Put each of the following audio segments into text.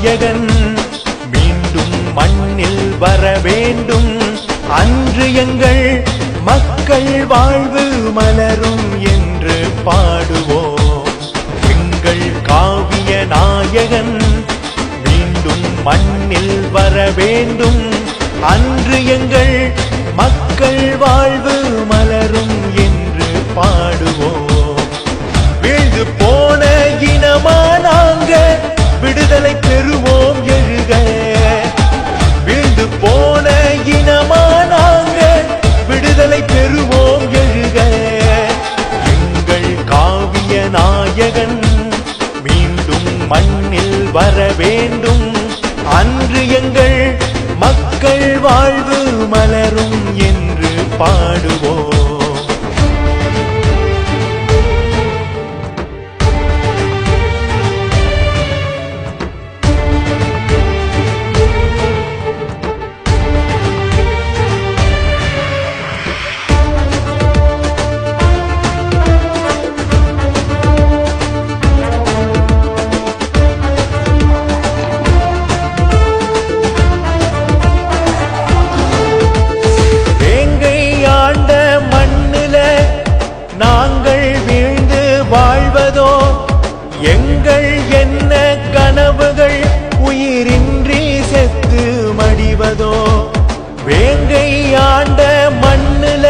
நாயகன் மீண்டும் மண்ணில் வர வேண்டும். அன்று எங்கள் மக்கள் வாழ்வு மலரும் என்று பாடுவோம். எங்கள் காவிய நாயகன் மீண்டும் மண்ணில் வர வேண்டும். அன்று எங்கள் மக்கள் வாழ்வு மலரும் என்று பாடுவோம். வீழ்ந்து போன இனமா நாங்க விடுதலை பெறுவோம் எழுக. வீழ்ந்து போன இனமா நாங்க விடுதலை பெறுவோம் எழுக. எங்கள் காவிய நாயகன் மீண்டும் மண்ணில் வர வேண்டும். அன்று எங்கள் மக்கள் வாழ்வு மலரும் என்று பாடுவோம். நாங்கள் வீழ்ந்து வாழ்வதோ எங்கள் என்ன கனவுகள் உயிரின்றி செத்து மடிவதோ. வேங்கை ஆண்ட மண்ணில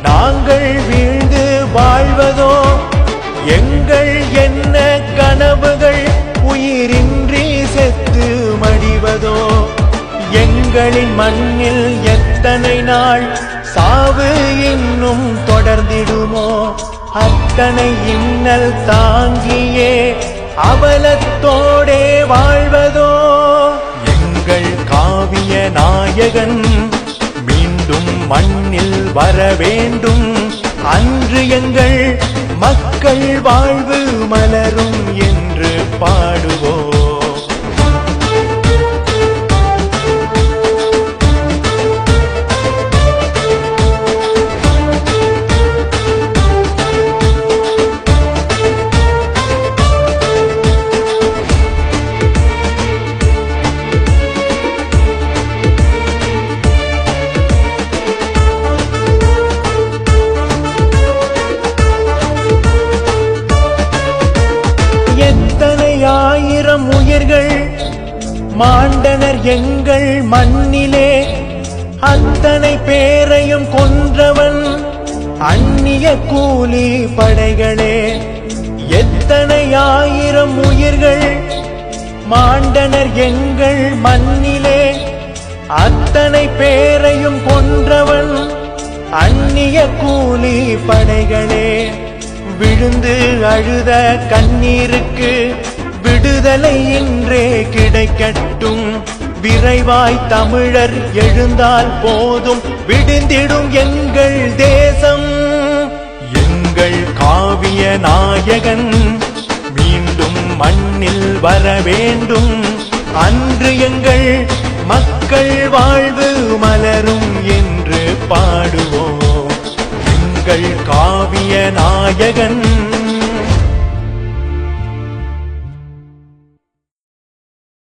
நாங்கள் வீழ்ந்து வாழ்வதோ எங்கள் என்ன கனவுகள் உயிரின்றி செத்து மடிவதோ. எங்களின் மண்ணில் எத்தனை நாள் சாவு இன்னும் தொடர்ந்திடுமோ. அத்தனை இன்னல் தாங்கியே அவலத்தோடே வாழ்வதோ. எங்கள் காவிய நாயகன் மீண்டும் மண்ணில் வர வேண்டும். அன்று எங்கள் மக்கள் வாழ்வு மலரும் என்று பாடுவோம். ஆயிரம் உயிர்கள் மாண்டனர் எங்கள் மண்ணிலே. அத்தனை பேரையும் கொன்றவன் அந்நிய கூலி படைகளே. எத்தனை ஆயிரம் உயிர்கள் மாண்டனர் எங்கள் மண்ணிலே. அத்தனை பேரையும் கொன்றவன் அந்நிய கூலி படைகளே. விழுந்து அழுத கண்ணீருக்கு விடுதலை இன்றே கிடைக்கட்டும். விரைவாய் தமிழர் எழுந்தால் போதும் விடுந்திடும் எங்கள் தேசம். எங்கள் காவிய நாயகன் மீண்டும் மண்ணில் வர வேண்டும். அன்று எங்கள் மக்கள் வாழ்வு மலரும் என்று பாடுவோம். எங்கள் காவிய நாயகன்